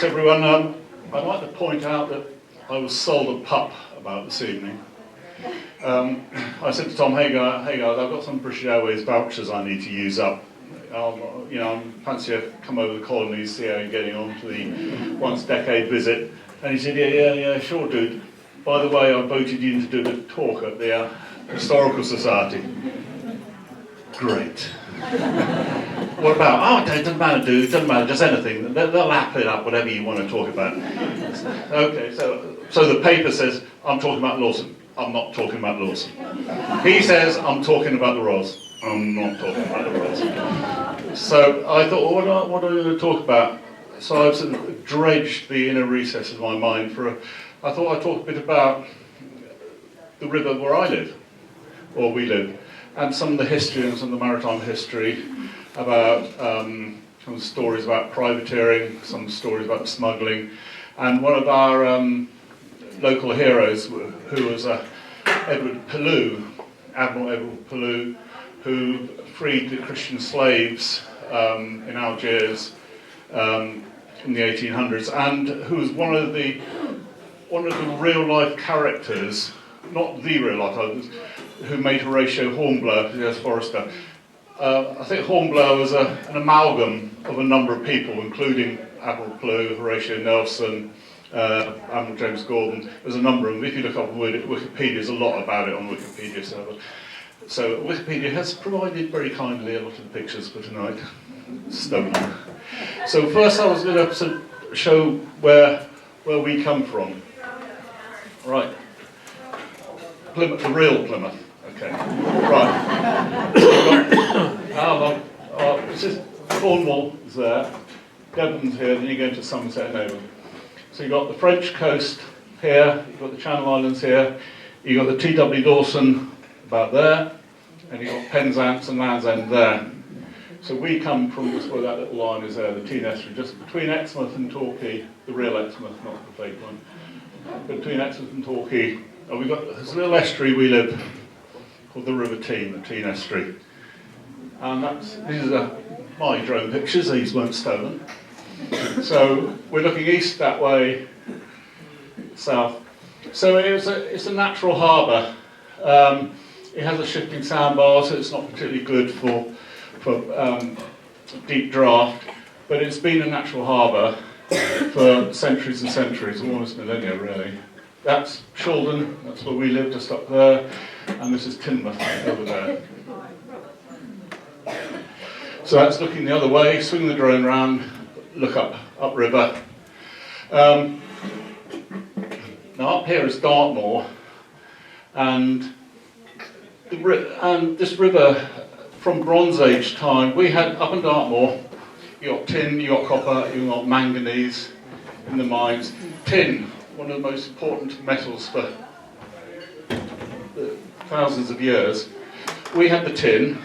Thanks everyone. I'd like to point out that I was sold a pup about this evening. I said to Tom, hey guys, I've got some British Airways vouchers I need to use up. I fancy I come over the colonies, see how you're getting on for the once-decade visit. And he said, yeah, sure, dude. By the way, I voted you in to do the talk at the Historical Society. Great. What about? Oh, it doesn't matter, dude. It doesn't matter. Just anything. They'll lap it up, whatever you want to talk about. Okay, so the paper says I'm talking about Lawson. I'm not talking about Lawson. He says I'm talking about the Royals. I'm not talking about the Royals. So I thought, well, what are we going to talk about? So I sort of dredged the inner recesses of my mind I thought I'd talk a bit about the river where I live, or we live, and some of the history and some of the maritime history about some stories about privateering, some stories about smuggling, and one of our local heroes, who was Admiral Edward Pellew, who freed the Christian slaves in Algiers in the 1800s, and who was one of the real-life characters, not the real-life, who made Horatio Hornblower, yes, Forrester. I think Hornblower was an amalgam of a number of people, including Admiral Pellew, Horatio Nelson, Admiral James Gordon. There's a number of them. If you look up Wikipedia, there's a lot about it on Wikipedia server. So Wikipedia has provided very kindly a lot of the pictures for tonight. Stolen. So first I was going to sort of show where we come from. Right. Plymouth, the real Plymouth. Okay. Right. This is Cornwall is there. Devon's here. Then you go into Somerset and Avon. So you've got the French coast here. You've got the Channel Islands here. You've got the T.W. Dawson about there, and you've got Penzance and Land's End there. So we come from just where that little line is there, the Tean Estuary, just between Exmouth and Torquay, the real Exmouth, not the fake one. Between Exmouth and Torquay, we've got this little estuary we live called the River Tean, the Tean Estuary. And these are my drone pictures, these weren't stolen. So we're looking east that way, south. So it's a natural harbour. It has a shifting sandbar, so it's not particularly good for deep draft, but it's been a natural harbour for centuries and centuries, almost millennia really. That's Shaldon, that's where we live, just up there, and this is Teignmouth over there. So that's looking the other way, swing the drone round, look upriver. Now up here is Dartmoor, and this river, from Bronze Age time, we had up in Dartmoor, you got tin, you got copper, you got manganese in the mines. Tin, one of the most important metals for thousands of years. We had the tin,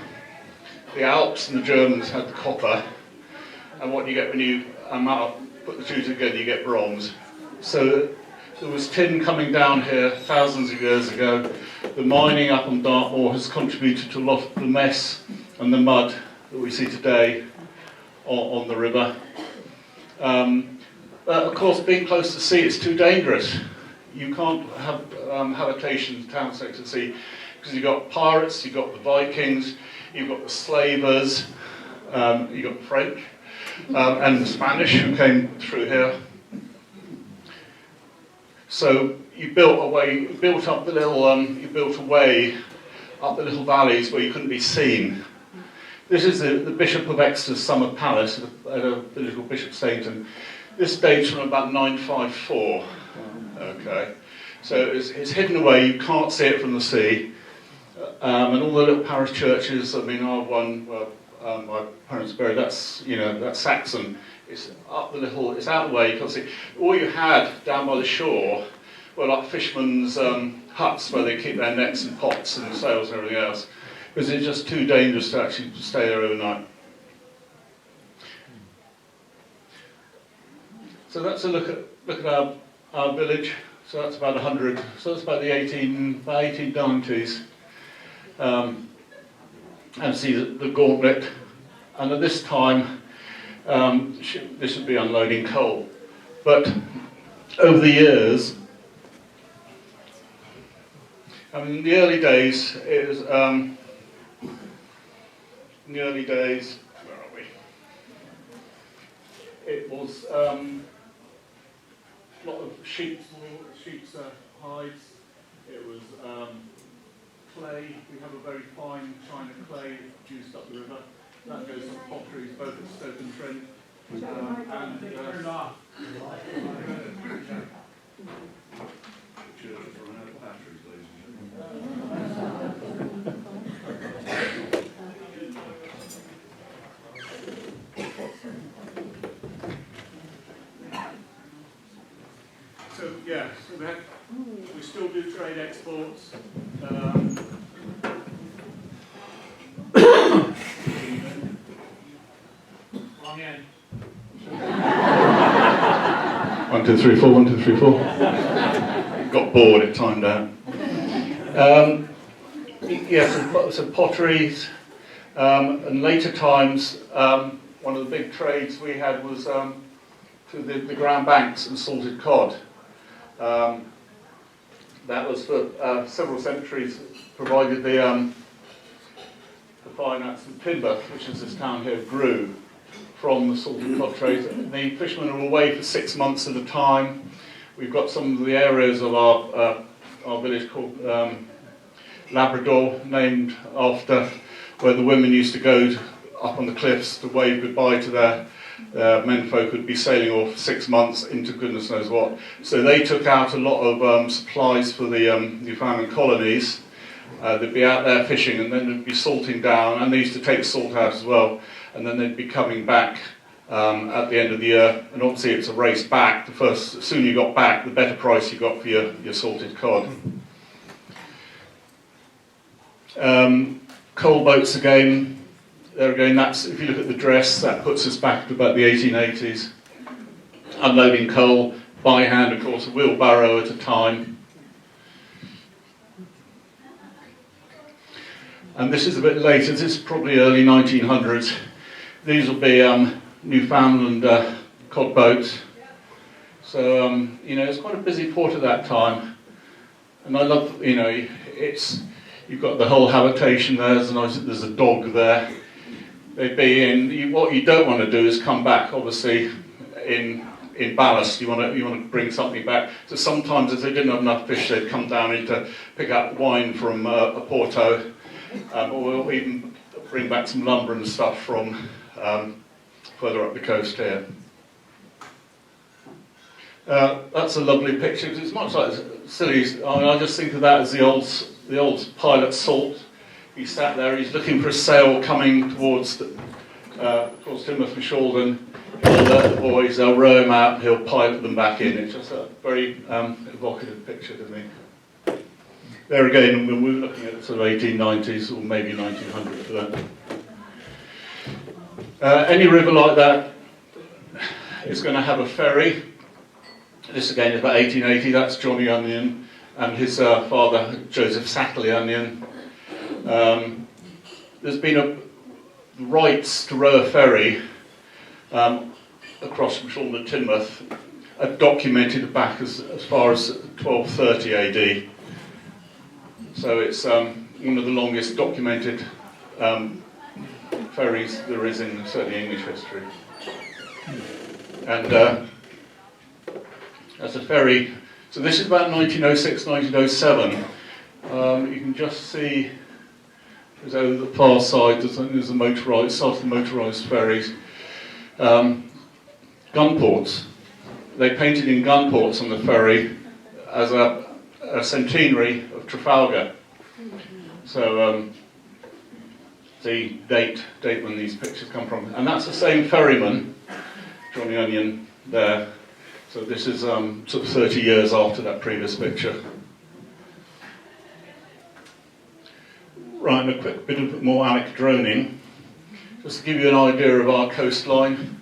the Alps and the Germans had the copper, and what you get when you put the two together, you get bronze. So there was tin coming down here thousands of years ago. The mining up on Dartmoor has contributed to a lot of the mess and the mud that we see today on the river. Of course, being close to sea, it's too dangerous. You can't have habitation, town states at sea, because you've got pirates, you've got the Vikings, you've got the slavers, you've got the French, and the Spanish who came through here. So you built a way up the valleys where you couldn't be seen. This is the Bishop of Exeter's summer palace at the little Bishop Stainton. This dates from about 954. Okay, so it's hidden away. You can't see it from the sea, and all the little parish churches. I mean, our one where my parents are buried. That's Saxon. It's up the little. It's out the way. You can't see. All you had down by the shore were like fishermen's huts where they keep their nets and pots and sails and everything else, because it's just too dangerous to actually stay there overnight. So that's a look at our village. So that's about 100. So that's about the 1890s. And see the gauntlet. And at this time, this would be unloading coal. But over the years, I mean, in the early days, it was, in the early days, where are we? It was a lot of sheep's hides. It was clay. We have a very fine china clay produced up the river. That goes to potteries, both at Stoke and Trent. So yeah, so we still do trade exports. Wrong end. 1, 2, 3, 4. 1, 2, 3, 4. Got bored. It timed out. Yes, so potteries, and later times. One of the big trades we had was to the Grand Banks and salted cod. That was for several centuries, provided the finance and timber, which is this town here, grew from the salted cod trade. The fishermen are away for 6 months at a time. We've got some of the areas of our village called Labrador, named after where the women used to go up on the cliffs to wave goodbye to their menfolk who'd be sailing off for 6 months into goodness knows what. So they took out a lot of supplies for the Newfoundland colonies. They'd be out there fishing, and then they'd be salting down, and they used to take salt out as well, and then they'd be coming back at the end of the year, and obviously it's a race back. The sooner you got back, the better price you got for your salted cod. Coal boats again. There again, that's, if you look at the dress, that puts us back to about the 1880s. Unloading coal by hand, of course, a wheelbarrow at a time. And this is a bit later, this is probably early 1900s. These will be Newfoundland cod boats. So, it's quite a busy port at that time. And I love, you've got the whole habitation there, there's a dog there. They'd be in. What you don't want to do is come back, obviously, in ballast. You want to bring something back. So sometimes, if they didn't have enough fish, they'd come down to pick up wine from a Porto, or even bring back some lumber and stuff from further up the coast here. That's a lovely picture. It's much like silly. I just think of that as the old pilot Salt. He's sat there, he's looking for a sail coming towards Plymouth and Shaldon. He'll alert the boys, they'll row him out, he'll pilot them back in. It's just a very evocative picture to me. There again, when we were looking at the sort of 1890s or maybe 1900 for that. Any river like that is going to have a ferry. This again is about 1880, that's Johnny Onion and his father, Joseph Satterley Onion. There's been rights to row a ferry across from Shaldon to Teignmouth, documented back as far as 1230 AD. So it's one of the longest documented ferries there is in certainly English history. And as a ferry, so this is about 1906, 1907. You can just see, there's over the far side, there's the motorised, starts the motorised ferries. Gun ports. They painted in gun ports on the ferry as a centenary of Trafalgar. So the date when these pictures come from, and that's the same ferryman, Johnny Onion, there. So this is sort of 30 years after that previous picture. Right, and a quick bit of more Alec droning, just to give you an idea of our coastline.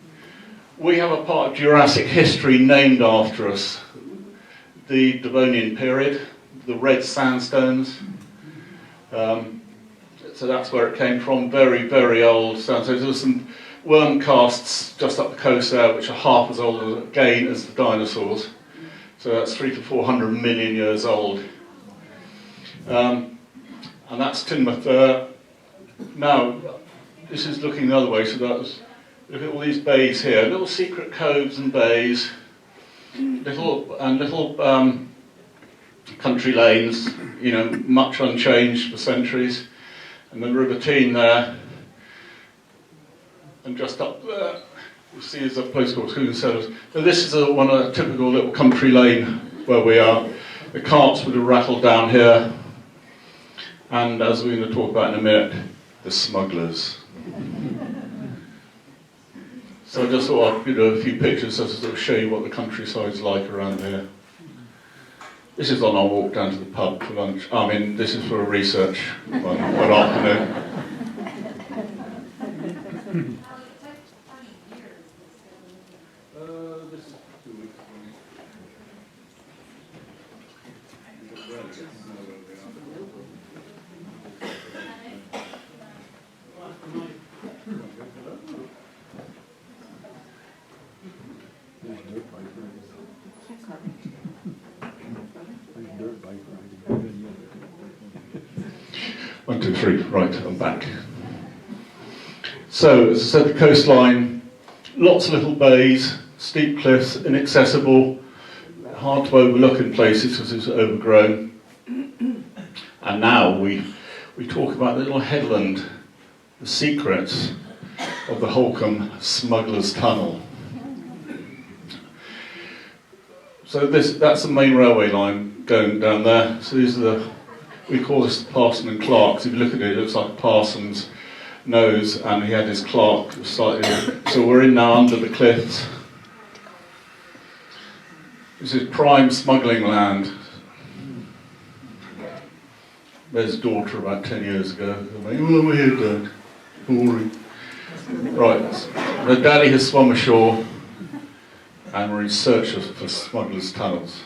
We have a part of Jurassic history named after us. The Devonian period, the red sandstones. So that's where it came from, very, very old sandstones. There was some worm casts just up the coast there, which are half as old again as the dinosaurs. So that's 300 to 400 million years old. And that's Tinmouth. Now, this is looking the other way, so look at all these bays here, little secret coves and bays, little country lanes, you know, much unchanged for centuries, and the River Tean there, and just up there, you see there's a place called Cellars. So this is a typical little country lane where we are. The carts would have rattled down here, and as we're going to talk about in a minute, the smugglers. So I just thought I'd give a few pictures just to sort of show you what the countryside's like around here. This is on our walk down to the pub for lunch. I mean, this is for a research one afternoon. This is 2 weeks. One, two, three. Right, I'm back. So, as I said, the coastline, lots of little bays, steep cliffs, inaccessible, hard to overlook in places because it's overgrown. And now we talk about the little headland, the secrets of the Holcomb Smugglers Tunnel. So that's the main railway line going down there. So these are we call this the Parson and Clark's. If you look at it, it looks like a parson's nose, and he had his Clark slightly. So we're in now under the cliffs. This is prime smuggling land. There's daughter about 10 years ago. Oh, we're here, Dad. Boring. Right, the daddy has swum ashore, and we're in search for smugglers' tunnels.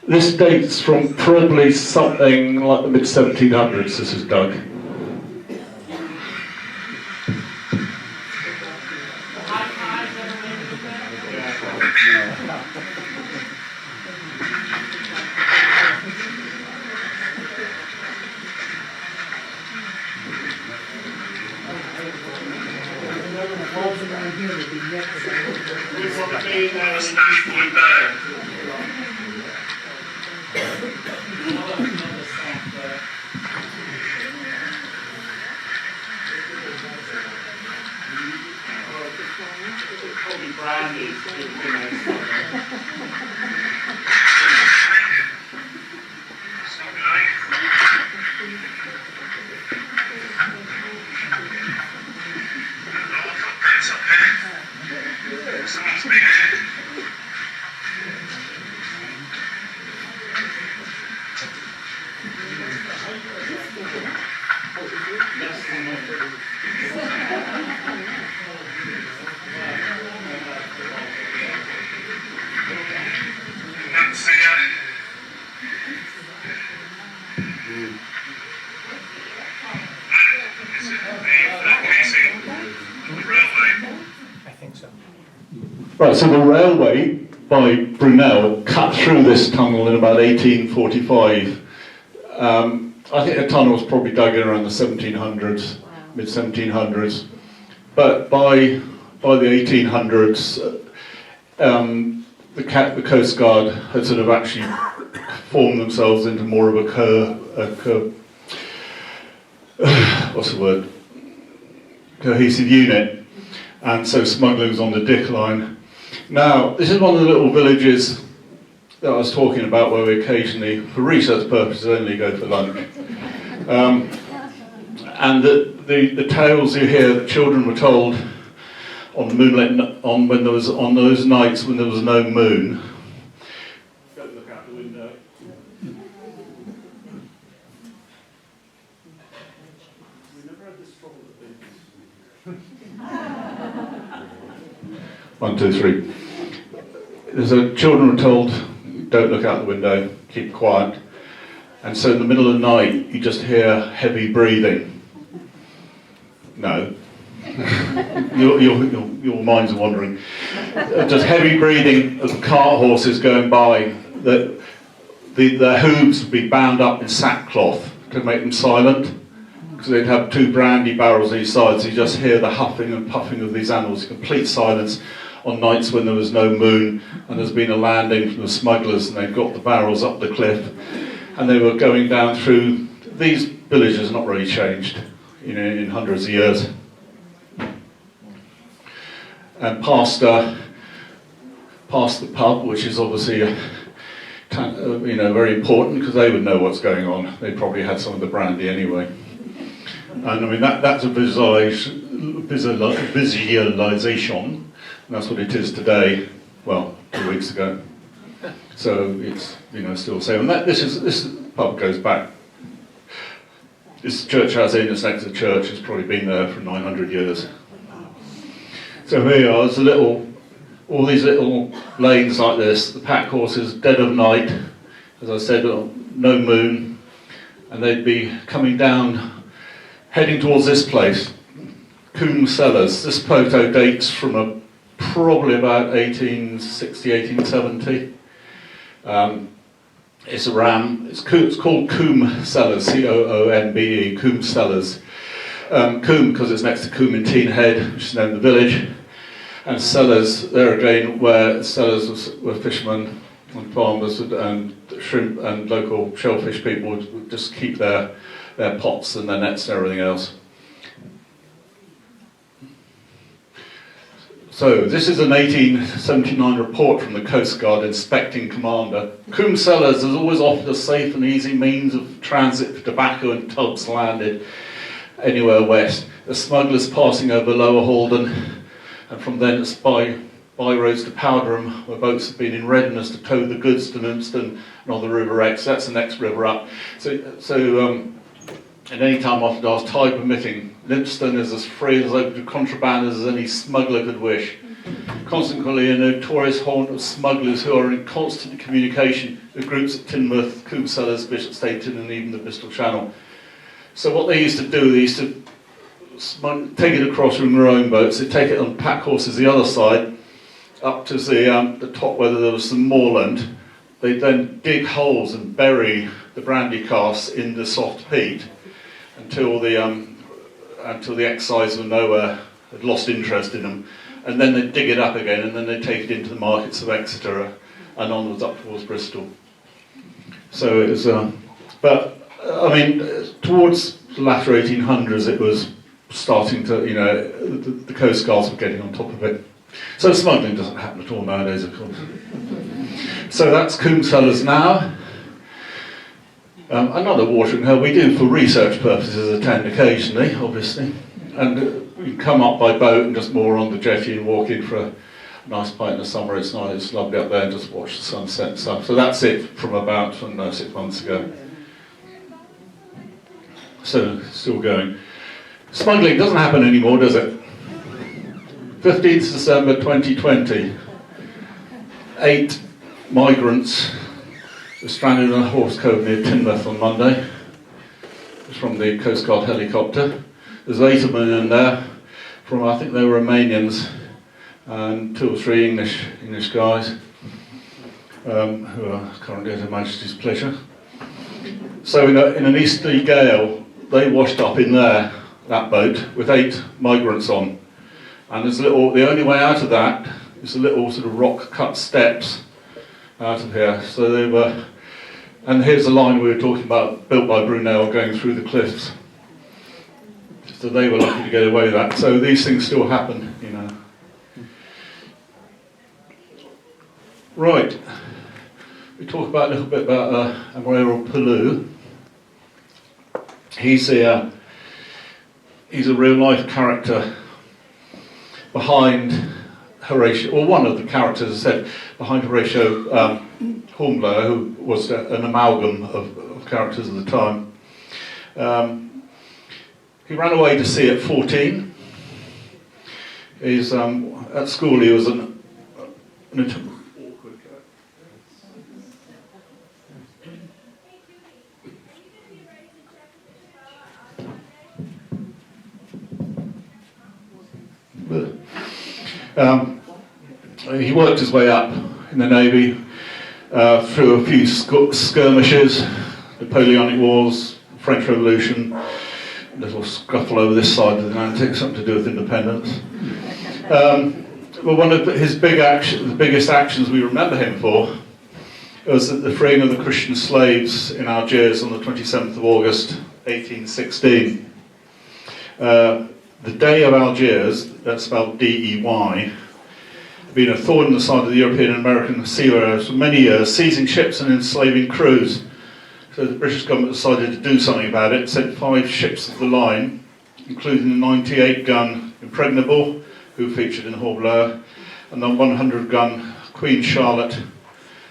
This dates from probably something like the mid-1700s, this is dug. That's the railway. I think so. Right, so the railway by Brunel cut through this tunnel in about 1845. I think the tunnel was probably dug in around the 1700s, mid-1700s. But by the 1800s, the Coast Guard had sort of actually formed themselves into more of a what's the word? Cohesive unit, and so smuggling was on the decline. Now, this is one of the little villages that I was talking about where we occasionally, for research purposes only, go for lunch. And the tales you hear that children were told on moonlit, on those nights when there was no moon. Don't look out the window. We never had this trouble at 1, 2, 3. Children were told, don't look out the window, keep quiet. And so in the middle of the night, you just hear heavy breathing. No. your minds are wandering. Just heavy breathing of cart horses going by. Their hooves would be bound up in sackcloth to make them silent, because they'd have 2 brandy barrels each side, so you just hear the huffing and puffing of these animals, complete silence on nights when there was no moon and there's been a landing from the smugglers and they've got the barrels up the cliff and they were going down through. These villages not really changed, in hundreds of years. And past the pub, which is obviously very important because they would know what's going on. They probably had some of the brandy anyway. And I mean that's a visualization. And that's what it is today. Well, 2 weeks ago. So it's still the same. And this pub goes back. This church house in this next to the church has probably been there for 900 years. So here you are. There's all these little lanes like this. The pack horses, dead of night, as I said, no moon, and they'd be coming down, heading towards this place, Combe Cellars. This photo dates from probably about 1860, 1870. It's a ram. It's called Combe Cellars, C-O-O-M-B-E, Combe Cellars. Combe because it's next to Coombe Head, which is known the village. And cellars, there again, where cellars were fishermen and farmers and shrimp and local shellfish people would just keep their pots and their nets and everything else. So this is an 1879 report from the Coast Guard inspecting commander. Combe Cellars has always offered a safe and easy means of transit for tobacco and tubs landed anywhere west. The smugglers passing over Lower Halden and from thence by roads to Powderham, where boats have been in readiness to tow the goods to Lympston and on the River Exe. That's the next river up. So at any time after dark, tide permitting, Lympston is as free and as open to contraband as any smuggler could wish. Consequently, a notorious haunt of smugglers who are in constant communication with groups at Teignmouth, Combe Cellars, Bishopstaton and even the Bristol Channel. So what they used to do, they used to take it across from their own boats, they'd take it on pack horses the other side, up to the top where there was some moorland. They'd then dig holes and bury the brandy casks in the soft peat until the excisemen nowhere had lost interest in them, and then they'd dig it up again, and then they'd take it into the markets of Exeter and onwards up towards Bristol. So it was, but I mean, towards the latter 1800s, it was starting to, the coast guards were getting on top of it. So smuggling doesn't happen at all nowadays, of course. So that's Combe Cellars now. Another watering hole we do for research purposes attend occasionally, obviously, and we can come up by boat and just moor on the jetty and walk in for a nice pint in the summer. It's nice, it's lovely up there, and just watch the sunset and stuff. So that's it from about 6 months ago. So still going. Smuggling doesn't happen anymore, does it? 15th December 2020, 8 migrants were stranded in a horse cove near Teignmouth on Monday. It was from the Coast Guard helicopter. There's 8 of them in there, from I think they were Romanians and 2 or 3 English guys who are currently at Her Majesty's pleasure. So in an easterly gale, they washed up in there, that boat, with 8 migrants on. And there's the only way out of that is a little sort of rock-cut steps out of here. So they were, and here's the line we were talking about, built by Brunel, going through the cliffs. So they were lucky to get away with that. So these things still happen, you know. Right. We talk about a little bit about Admiral Pellew. He's a real-life character behind Horatio, or one of the characters, as I said, behind Horatio Hornblower, who was an amalgam of characters at the time. He ran away to sea at 14. He's, at school he was an awkward guy. He worked his way up in the Navy through a few skirmishes, Napoleonic Wars, French Revolution, a little scuffle over this side of the Atlantic, something to do with independence. Well, one of his the biggest actions we remember him for was the freeing of the Christian slaves in Algiers on the 27th of August, 1816. The Day of Algiers, that's spelled D-E-Y, had been a thorn in the side of the European and American seafarers for many years, seizing ships and enslaving crews. So the British government decided to do something about it, sent 5 ships of the line, including the 98-gun Impregnable, who featured in Hornblower, and the 100-gun Queen Charlotte,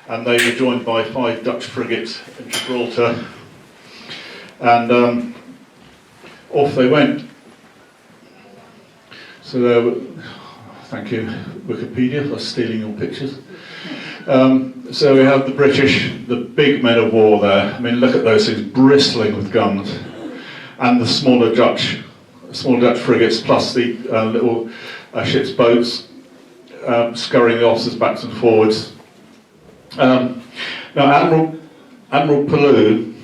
and they were joined by 5 Dutch frigates in Gibraltar, and off they went. So thank you Wikipedia for stealing your pictures. So we have the British, the big men of war there. I mean, look at those things bristling with guns, and the smaller Dutch frigates, plus the little ship's boats scurrying the officers backwards and forwards. Now, Admiral Pellew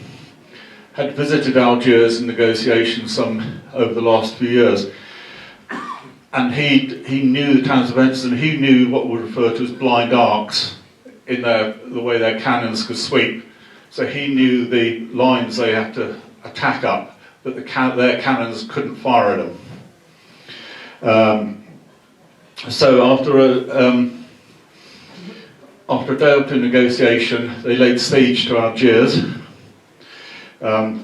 had visited Algiers in negotiations over the last few years, and he knew the town's events, and he knew what we refer to as blind arcs in the way their cannons could sweep. So he knew the lines they had to attack up, but their cannons couldn't fire at them. So after a day or two negotiation, they laid siege to Algiers. At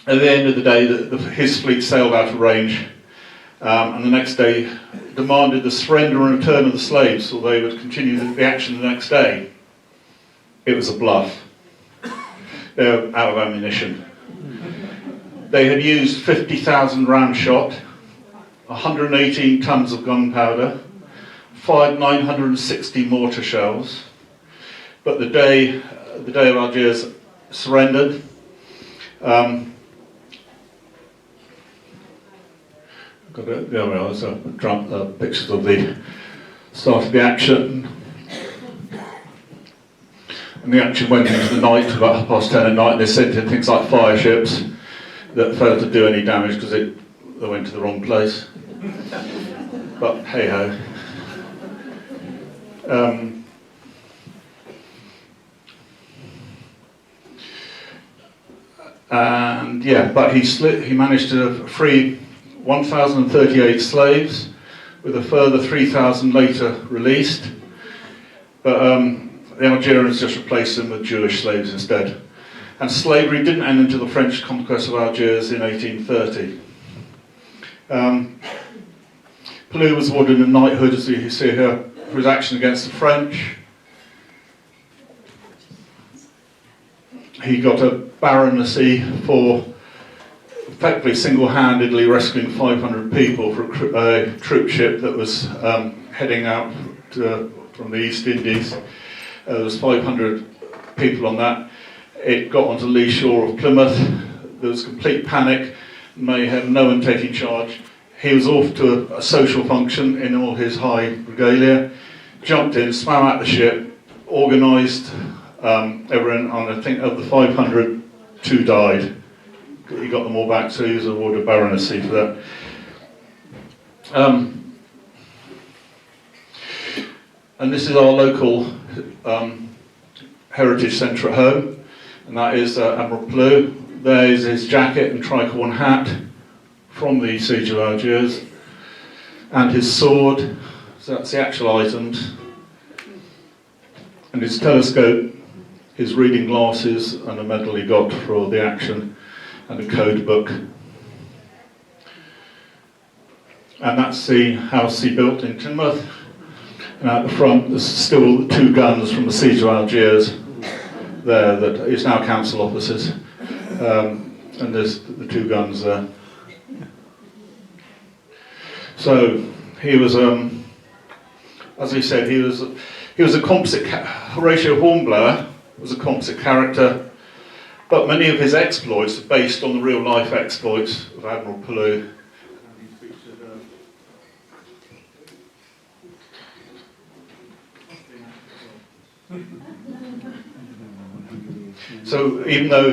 the end of the day, his fleet sailed out of range, and the next day demanded the surrender and return of the slaves, or they would continue the action the next day. It was a bluff. They were out of ammunition. They had used 50,000 round shot, 118 tons of gunpowder, fired 960 mortar shells, but the day of Algiers surrendered. There we are, so pictures of the start of the action. And the action went into the night, about 10:30 at night, and they sent in things like fire ships that failed to do any damage because they went to the wrong place. But hey ho. And yeah, but he managed to free 1,038 slaves, with a further 3,000 later released. But the Algerians just replaced them with Jewish slaves instead. And slavery didn't end until the French conquest of Algiers in 1830. Pellew was awarded a knighthood, as you see here, for his action against the French. He got a baronetcy for effectively single-handedly rescuing 500 people for a troop ship that was heading out from the East Indies. There was 500 people on that. It got onto lee shore of Plymouth. There was complete panic, mayhem, no one taking charge. He was off to a social function in all his high regalia, jumped in, swam out the ship, organised everyone, and I think of the 500, 2 died. He got them all back, so he was awarded a baronetcy for that. And this is our local heritage centre at home, and that is Admiral Pellew. There is his jacket and tricorn hat from the siege of Algiers, and his sword, so that's the actual items, and his telescope, his reading glasses, and a medal he got for the action, and a code book. And that's the house he built in Teignmouth. And at the front there's still the 2 guns from the siege of Algiers there that is now council offices. And there's the 2 guns there. So he was, as we said, he was a composite. Horatio Hornblower was a composite character, but many of his exploits are based on the real life exploits of Admiral Pellew. So even though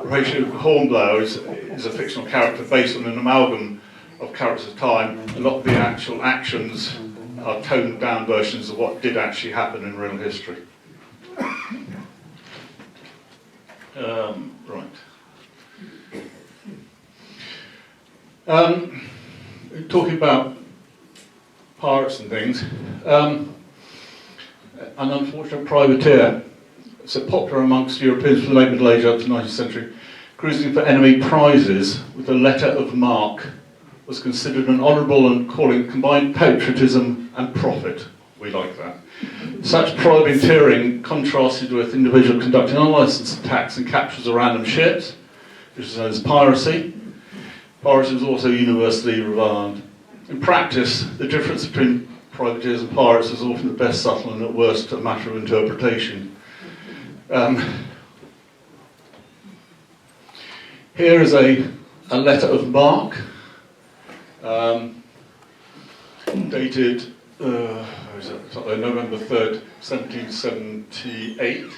Horatio Hornblower is a fictional character based on an amalgam of characters of time, a lot of the actual actions are toned down versions of what did actually happen in real history. Right. Talking about pirates and things, an unfortunate privateer, so popular amongst Europeans from the late Middle Age up to the 19th century, cruising for enemy prizes with a letter of marque, was considered an honourable and calling combined patriotism and profit. We like that. Such privateering contrasted with individual conducting unlicensed attacks and captures of random ships, which is known as piracy. Piracy was also universally reviled. In practice, the difference between privateers and pirates is often at best subtle and at worst a matter of interpretation. Here is a letter of marque, dated November 3rd, 1778,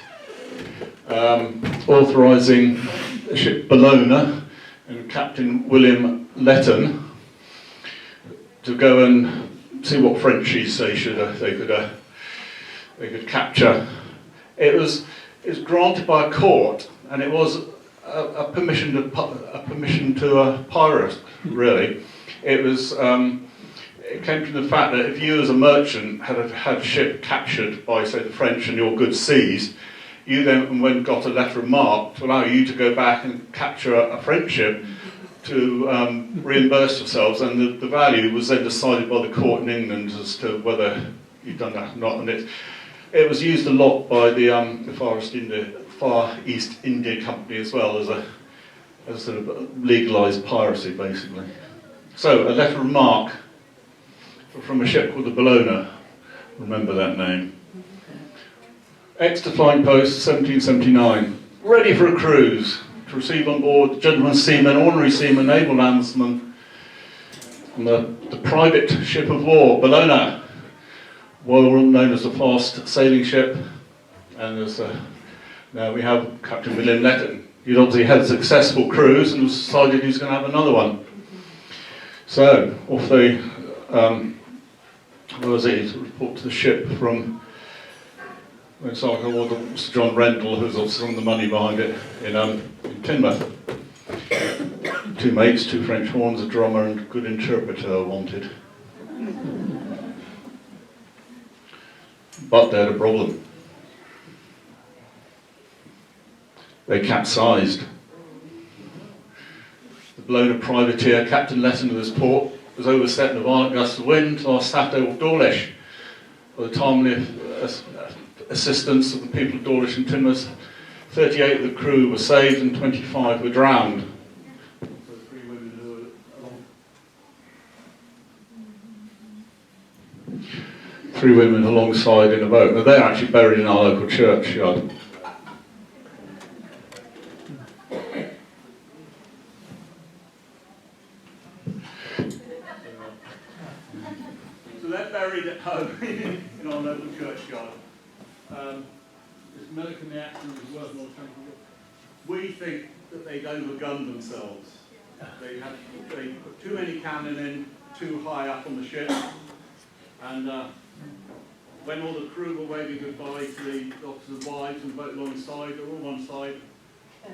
authorising the ship Bellona and Captain William Letton to go and see what Frenchies they could capture. It was granted by a court, and it was a permission to a pirate, really. It was. It came from the fact that if you as a merchant had a ship captured by, say, the French and your goods seized, you then got a letter of marque to allow you to go back and capture a French ship to reimburse yourselves, and the value was then decided by the court in England as to whether you'd done that or not. And it was used a lot by the Far East India Company as well as a sort of legalised piracy, basically. So a letter of marque from a ship called the Bellona, remember that name. Exeter Flying Post, 1779, ready for a cruise, to receive on board gentlemen seamen, ordinary seamen, naval landsmen, on the private ship of war, Bellona, well known as the fast sailing ship, and now we have Captain William Letton. He'd obviously had a successful cruise and decided he was going to have another one. So, off they, where was it? Report to the ship from Sir John Rendell, who's obviously on the money behind it, in Teignmouth. 2 mates, 2 French horns, a drummer and a good interpreter wanted. But they had a problem. They capsized. The Bellona privateer, Captain Letton of this port, was overset in a violent gust of wind last Saturday off Dawlish. By the timely assistance of the people of Dawlish and Teignmouth, 38 of the crew were saved and 25 were drowned. three women alongside in a boat. Now, they're actually buried in our local churchyard. So they're buried at home in our local churchyard. This Milliken the actor was worth more time. We think that they'd overgunned themselves. They put too many cannon in, too high up on the ship, and when all the crew were waving goodbye to the officers' wives and the boat alongside, they were all one side,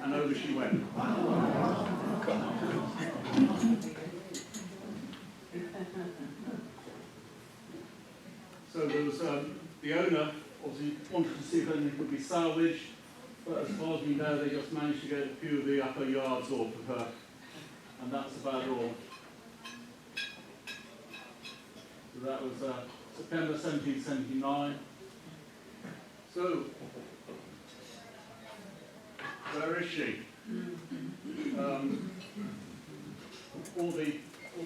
and over she went. So there was the owner obviously wanted to see if anything could be salvaged, but as far as we know, they just managed to get a few of the upper yards off of her, and that's about all. So that was September 1779. So, where is she? All the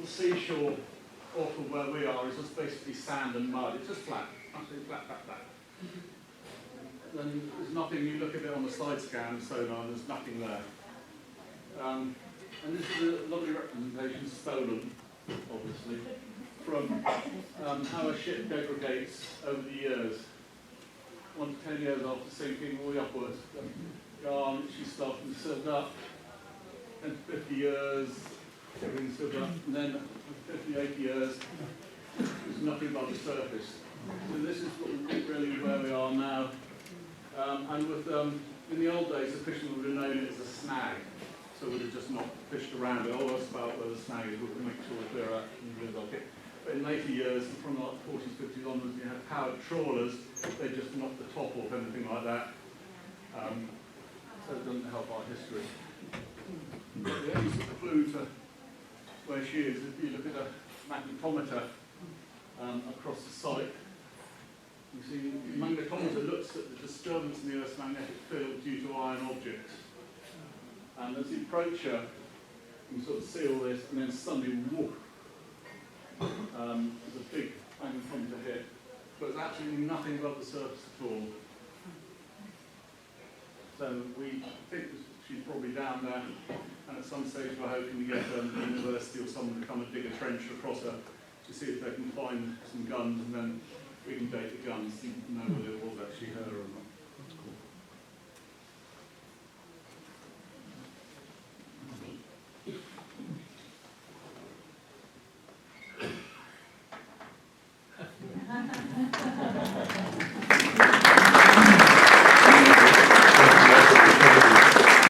seashore off of where we are is just basically sand and mud. It's just flat, absolutely flat. Then there's nothing, you look at it on the side scan, sonar, there's nothing there. And this is a lovely representation, stolen, obviously, from how a ship degrades over the years. 1 to 10 years after sinking, all the way upwards. Yarn, she starts and silted up. 10 to 50 years, everything's silted up. And then 50, 80 years, there's nothing above the surface. So this is really where we are now. And with in the old days, the fishermen would have known it as a snag, so we'd have just not fished around it. Oh, that's about where the snag is. We'll make sure we're clear out and live like it. But in later years, from like 40s, 50s onwards, you had powered trawlers. They just knocked the top off anything like that. So it doesn't help our history. But the only sort of clue to where she is, if you look at the magnetometer across the site, you see the magnetometer looks at the disturbance in the Earth's magnetic field due to iron objects. And as you approach her, you can sort of see all this, and then suddenly, whoop, there's a big magnetometer hit. But there's absolutely nothing above the surface at all. So we think she's probably down there, and at some stage we're hoping to get the university or someone to come and dig a trench across her to see if they can find some guns, and then we can date the guns and know whether it was actually her or not.